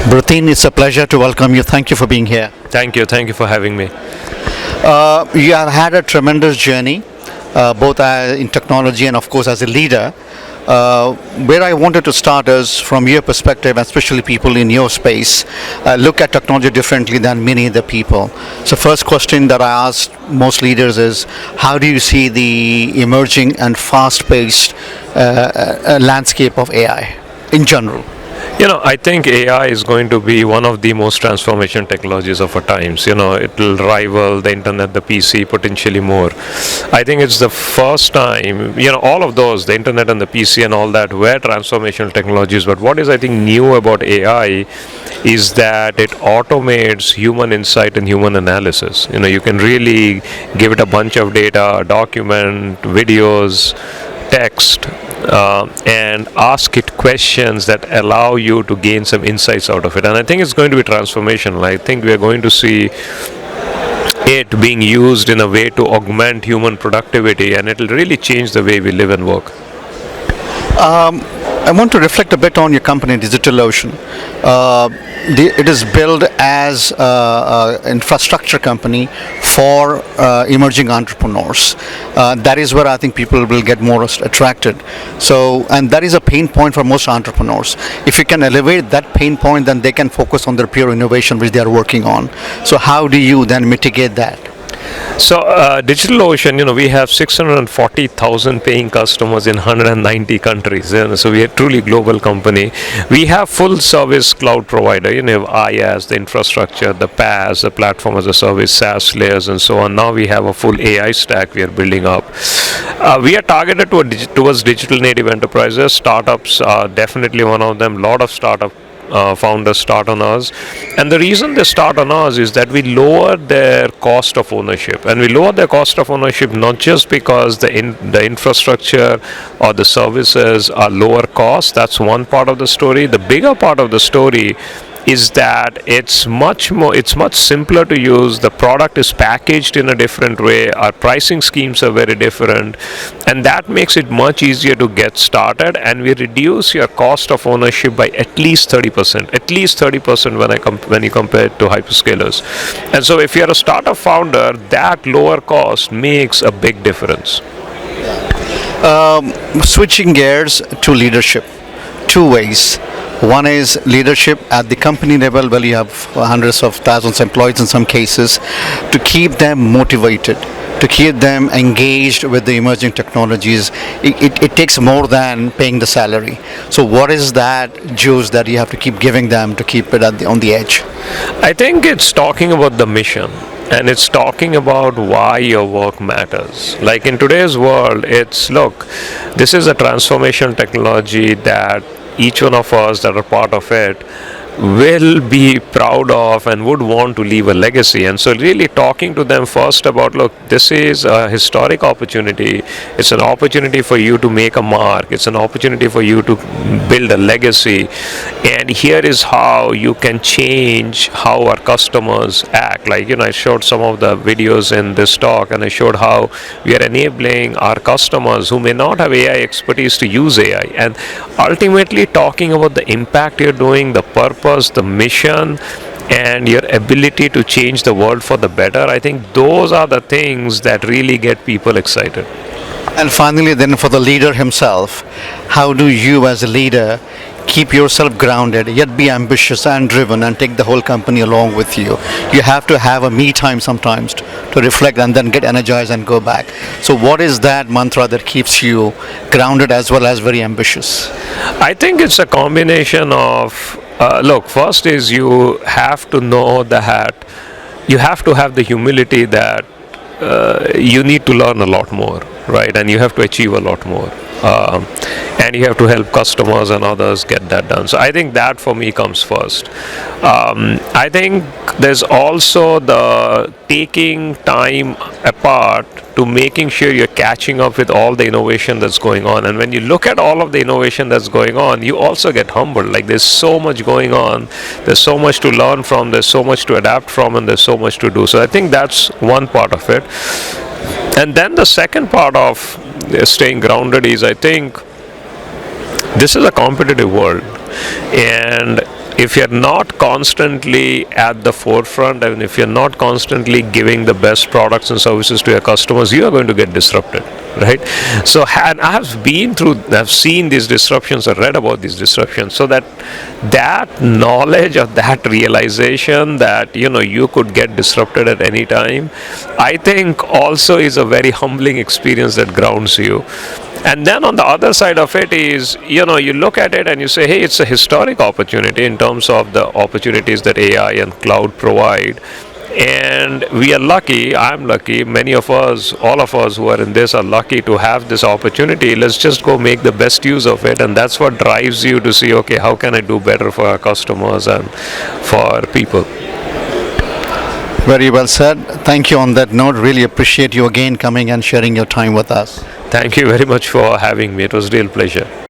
Bratin, it's a pleasure to welcome you. Thank you for being here. Thank you. Thank you for having me. You have had a tremendous journey, both in technology and, of course, as a leader. Where I wanted to start is from your perspective, especially people in your space, look at technology differently than many other people. So, first question that I ask most leaders is, how do you see the emerging and fast-paced landscape of AI in general? I think AI is going to be one of the most transformation technologies of our times. It will rival the internet, the PC, potentially more. I think it's the first time, all of those, the internet and the PC and all that, were transformational technologies. But what is, I think, new about AI is that it automates human insight and human analysis. You can really give it a bunch of data, a document, videos, text, and ask it questions that allow you to gain some insights out of it. And I think it's going to be transformational. I think we are going to see it being used in a way to augment human productivity, and it will really change the way we live and work. I want to reflect a bit on your company, DigitalOcean. It is built as an infrastructure company for emerging entrepreneurs. That is where I think people will get more attracted. So, and that is a pain point for most entrepreneurs. If you can elevate that pain point, then they can focus on their pure innovation, which they are working on. So, how do you then mitigate that? So, DigitalOcean, we have 640,000 paying customers in 190 countries. So, we are a truly global company. We have full service cloud provider. You have IaaS, the infrastructure, the PaaS, the platform as a service, SaaS layers, and so on. Now we have a full AI stack we are building up. We are targeted towards digital native enterprises. Startups are definitely one of them. A lot of startup founders start on us, and the reason they start on us is that we lower their cost of ownership, and we lower their cost of ownership not just because the infrastructure or the services are lower cost. That's one part of the story. The bigger part of the story is that it's much simpler to use. The product is packaged in a different way. Our pricing schemes are very different, and that makes it much easier to get started, and we reduce your cost of ownership by at least 30%. At least 30% when you compare it to hyperscalers. And so if you're a startup founder, that lower cost makes a big difference. Switching gears to leadership, two ways. One is leadership at the company level, where you have hundreds of thousands of employees in some cases, to keep them motivated, to keep them engaged with the emerging technologies. It takes more than paying the salary. So what is that juice that you have to keep giving them to keep it on the edge? I think it's talking about the mission. And it's talking about why your work matters. Like in today's world, look, this is a transformation technology that each one of us that are part of it will be proud of and would want to leave a legacy. And so really talking to them first about, look, this is a historic opportunity. It's an opportunity for you to make a mark. It's an opportunity for you to build a legacy. And here is how you can change how our customers act. Like, I showed some of the videos in this talk, and I showed how we are enabling our customers who may not have AI expertise to use AI. And ultimately talking about the impact you're doing, the purpose, the mission, and your ability to change the world for the better. I think those are the things that really get people excited. And finally, then, for the leader himself, how do you as a leader keep yourself grounded, yet be ambitious and driven, and take the whole company along with you? You have to have a me time sometimes to reflect and then get energized and go back. So what is that mantra that keeps you grounded as well as very ambitious? I think it's a combination of look, first is you have to know that you have to have the humility that you need to learn a lot more, right? And you have to achieve a lot more. And you have to help customers and others get that done. So I think that for me comes first. I think there's also the taking time apart to making sure you're catching up with all the innovation that's going on. And when you look at all of the innovation that's going on, you also get humbled. Like, there's so much going on, there's so much to learn from, there's so much to adapt from, and there's so much to do. So I think that's one part of it. And then the second part of staying grounded is, I think, this is a competitive world, and if you're not constantly at the forefront and if you're not constantly giving the best products and services to your customers, you are going to get disrupted, right? So, and I've seen these disruptions, I read about these disruptions, so that knowledge or that realization that you could get disrupted at any time, I think also is a very humbling experience that grounds you. And then on the other side of it is, you look at it and you say, hey, it's a historic opportunity in terms of the opportunities that AI and cloud provide. And we are lucky, I'm lucky, many of us, all of us who are in this are lucky to have this opportunity. Let's just go make the best use of it. And that's what drives you to see, okay, how can I do better for our customers and for people? Very well said. Thank you on that note. Really appreciate you again coming and sharing your time with us. Thank you very much for having me. It was a real pleasure.